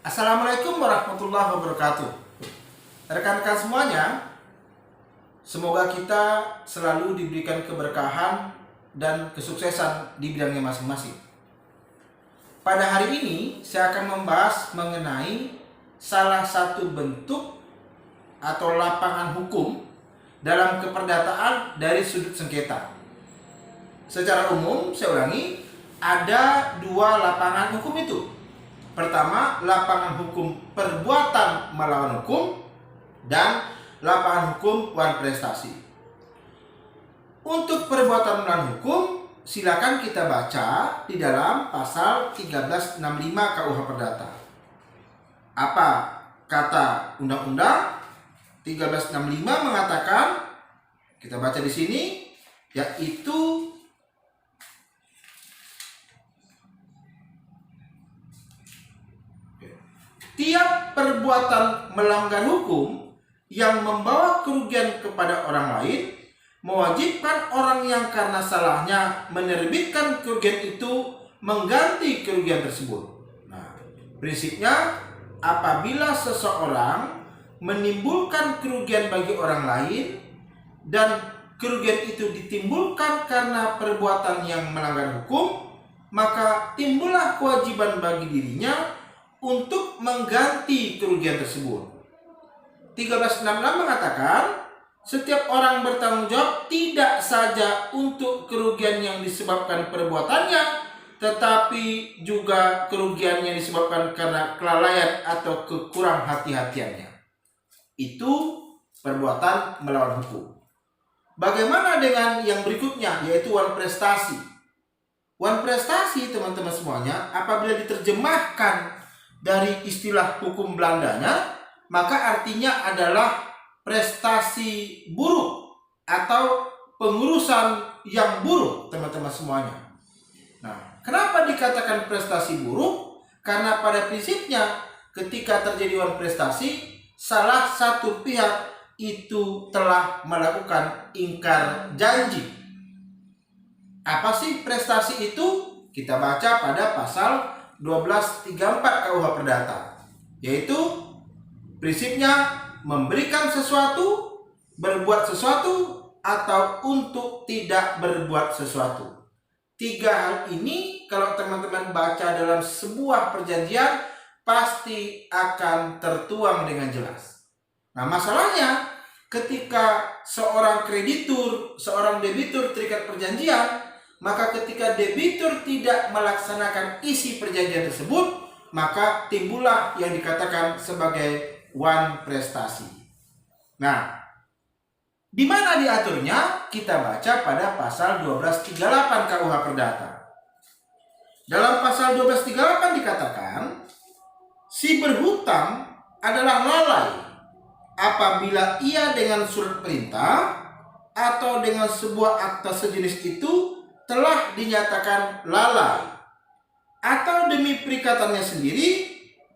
Assalamualaikum warahmatullahi wabarakatuh. Rekan-rekan semuanya, semoga kita selalu diberikan keberkahan dan kesuksesan di bidangnya masing-masing. Pada hari ini, saya akan membahas mengenai salah satu bentuk atau lapangan hukum dalam keperdataan dari sudut sengketa. Secara umum, saya ulangi, ada dua lapangan hukum itu. Pertama, lapangan hukum perbuatan melawan hukum dan lapangan hukum wan prestasi. Untuk perbuatan melawan hukum, silakan kita baca di dalam pasal 1365 KUH Perdata. Apa kata undang-undang 1365 mengatakan? Kita baca di sini, yaitu tiap perbuatan melanggar hukum yang membawa kerugian kepada orang lain mewajibkan orang yang karena salahnya menerbitkan kerugian itu mengganti kerugian tersebut. Nah, prinsipnya apabila seseorang menimbulkan kerugian bagi orang lain dan kerugian itu ditimbulkan karena perbuatan yang melanggar hukum, maka timbullah kewajiban bagi dirinya untuk mengganti kerugian tersebut. 1366 mengatakan, setiap orang bertanggung jawab tidak saja untuk kerugian yang disebabkan perbuatannya, tetapi juga kerugian yang disebabkan karena kelalaian atau kekurang hati-hatiannya. Itu perbuatan melawan hukum. Bagaimana dengan yang berikutnya, yaitu wan prestasi? Wan prestasi, teman-teman semuanya, apabila diterjemahkan dari istilah hukum Belandanya, maka artinya adalah prestasi buruk atau pengurusan yang buruk, teman-teman semuanya. Nah, kenapa dikatakan prestasi buruk? Karena pada prinsipnya ketika terjadi wan prestasi, salah satu pihak itu telah melakukan ingkar janji. Apa sih prestasi itu? Kita baca pada pasal 1234 KUH Perdata, yaitu prinsipnya memberikan sesuatu, berbuat sesuatu, atau untuk tidak berbuat sesuatu. Tiga hal ini kalau teman-teman baca dalam sebuah perjanjian pasti akan tertuang dengan jelas. Nah, masalahnya ketika seorang kreditur, seorang debitur terikat perjanjian, maka ketika debitur tidak melaksanakan isi perjanjian tersebut, maka timbullah yang dikatakan sebagai wan prestasi. Nah, di mana diaturnya? Kita baca pada pasal 1238 KUH Perdata. Dalam pasal 1238 dikatakan, si berhutang adalah lalai apabila ia dengan surat perintah atau dengan sebuah akta sejenis itu telah dinyatakan lalai, atau demi perikatannya sendiri,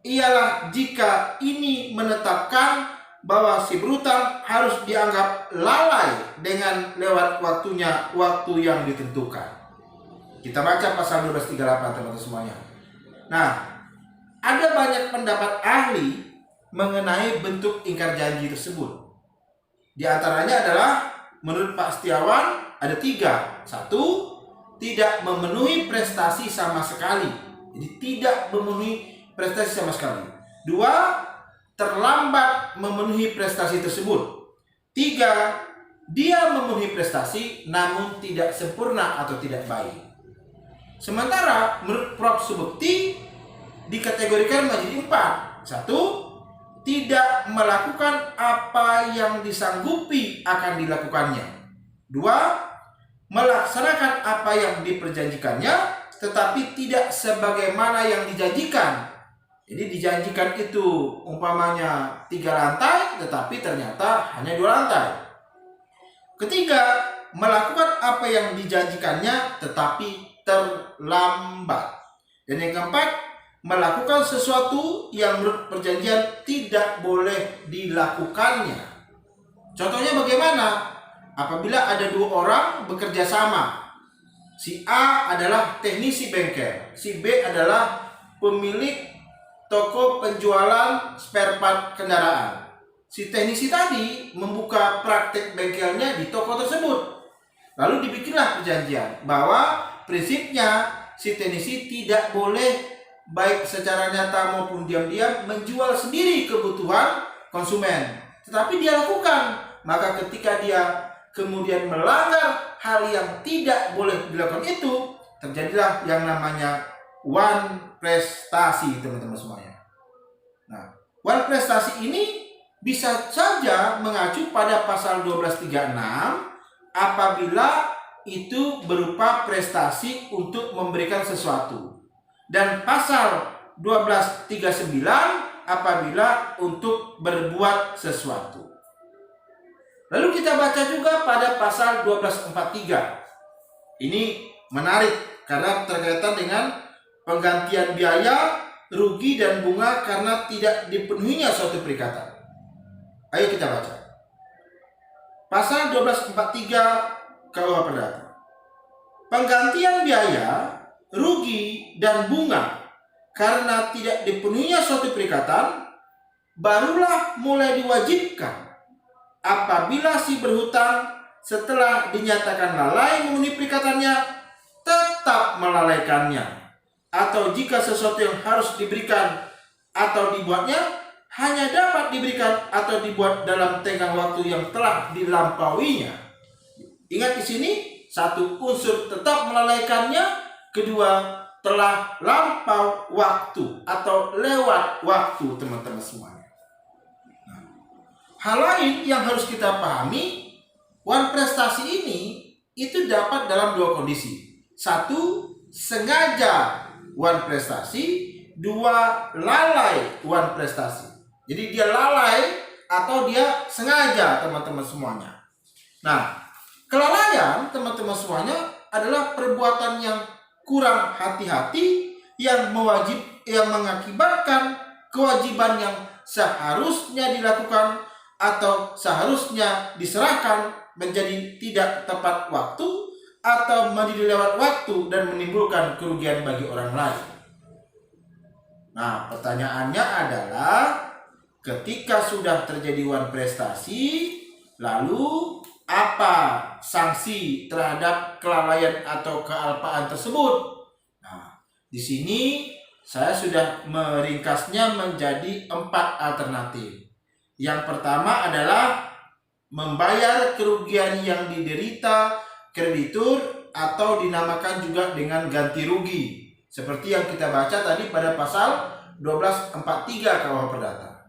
ialah jika ini menetapkan bahwa si berhutang harus dianggap lalai dengan lewat waktunya, waktu yang ditentukan. Kita baca pasal 1238, teman-teman semuanya. Nah, ada banyak pendapat ahli mengenai bentuk ingkar janji tersebut. Di antaranya adalah menurut Pak Setiawan ada 3. 1, tidak memenuhi prestasi sama sekali. Jadi tidak memenuhi prestasi sama sekali. 2, terlambat memenuhi prestasi tersebut. 3, dia memenuhi prestasi namun tidak sempurna atau tidak baik. Sementara menurut Prof. Subekti dikategorikan menjadi 4. 1, tidak melakukan apa yang disanggupi akan dilakukannya. 2, melaksanakan apa yang diperjanjikannya, tetapi tidak sebagaimana yang dijanjikan. Jadi dijanjikan itu umpamanya 3 lantai, tetapi ternyata hanya 2 lantai. Ketiga, melakukan apa yang dijanjikannya, tetapi terlambat. Dan yang keempat, melakukan sesuatu yang menurut perjanjian tidak boleh dilakukannya. Contohnya bagaimana? Apabila ada 2 orang bekerja sama, si A adalah teknisi bengkel, si B adalah pemilik toko penjualan spare part kendaraan. Si teknisi tadi membuka praktek bengkelnya di toko tersebut. Lalu dibikinlah perjanjian bahwa prinsipnya si teknisi tidak boleh baik secara nyata maupun diam-diam menjual sendiri kebutuhan konsumen. Tetapi dia lakukan. Maka ketika dia kemudian melanggar hal yang tidak boleh dilakukan itu, terjadilah yang namanya wan prestasi, teman-teman semuanya. Nah, wan prestasi ini bisa saja mengacu pada pasal 1236 apabila itu berupa prestasi untuk memberikan sesuatu, dan pasal 1239 apabila untuk berbuat sesuatu. Lalu kita baca juga pada pasal 1243. Ini menarik karena berkaitan dengan penggantian biaya, rugi dan bunga karena tidak dipenuhinya suatu perikatan. Ayo kita baca. Pasal 1243 KUH Perdata. Penggantian biaya, rugi dan bunga karena tidak dipenuhinya suatu perikatan barulah mulai diwajibkan apabila si berhutang setelah dinyatakan lalai memenuhi perikatannya tetap melalaikannya, atau jika sesuatu yang harus diberikan atau dibuatnya hanya dapat diberikan atau dibuat dalam tenggang waktu yang telah dilampauinya. Ingat di sini, satu, unsur tetap melalaikannya, kedua, telah lampau waktu atau lewat waktu, teman-teman semuanya. Hal lain yang harus kita pahami, wan prestasi ini itu dapat dalam dua kondisi. Satu, sengaja wan prestasi. Dua, lalai wan prestasi. Jadi dia lalai atau dia sengaja, teman-teman semuanya. Nah, kelalaian, teman-teman semuanya, adalah perbuatan yang kurang hati-hati yang mengakibatkan kewajiban yang seharusnya dilakukan atau seharusnya diserahkan menjadi tidak tepat waktu atau menjadi lewat waktu dan menimbulkan kerugian bagi orang lain. Nah, pertanyaannya adalah ketika sudah terjadi wan prestasi, lalu apa sanksi terhadap kelalaian atau kealpaan tersebut? Nah, di sini saya sudah meringkasnya menjadi 4 alternatif. Yang pertama adalah membayar kerugian yang diderita kreditur atau dinamakan juga dengan ganti rugi, seperti yang kita baca tadi pada pasal 1243 KUH Perdata.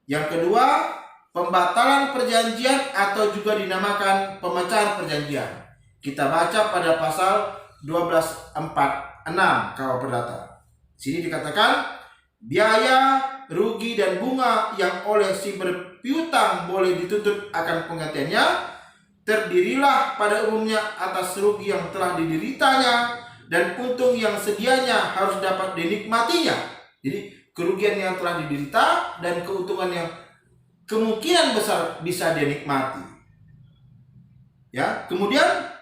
Yang kedua, pembatalan perjanjian atau juga dinamakan pemecahan perjanjian. Kita baca pada pasal 1246 KUH Perdata. Sini dikatakan biaya, rugi dan bunga yang oleh si berpiutang boleh dituntut akan penggantiannya terdirilah pada umumnya atas rugi yang telah dideritanya dan untung yang sedianya harus dapat dinikmatinya. Jadi kerugian yang telah diderita dan keuntungan yang kemungkinan besar bisa dinikmati. Ya, kemudian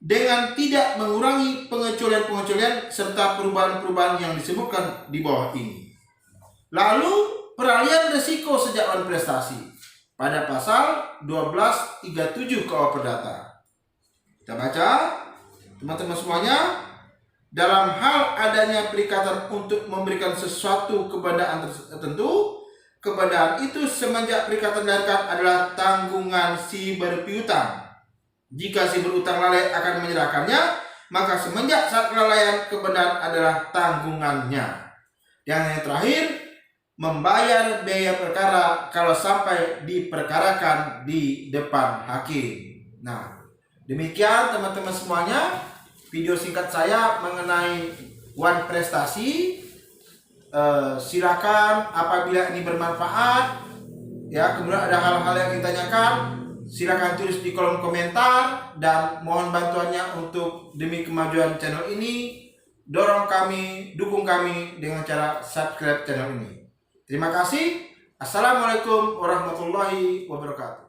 dengan tidak mengurangi pengecualian-pengecualian serta perubahan-perubahan yang disebutkan di bawah ini. Lalu peralihan risiko sejak wan prestasi pada pasal 1237 KUH Perdata. Kita baca, teman-teman semuanya, dalam hal adanya perikatan untuk memberikan sesuatu kebendaan tertentu, kebendaan itu semenjak perikatan dilakukan adalah tanggungan si berpiutang. Jika si berutang lalai akan menyerahkannya, maka semenjak saat kelalaian kebendaan adalah tanggungannya. Yang terakhir, membayar biaya perkara kalau sampai diperkarakan di depan hakim. Nah, demikian teman-teman semuanya video singkat saya mengenai wan prestasi. Silakan apabila ini bermanfaat, ya, kemudian ada hal-hal yang ditanyakan, silakan tulis di kolom komentar dan mohon bantuannya untuk demi kemajuan channel ini. Dorong kami, dukung kami dengan cara subscribe channel ini. Terima kasih. Assalamualaikum warahmatullahi wabarakatuh.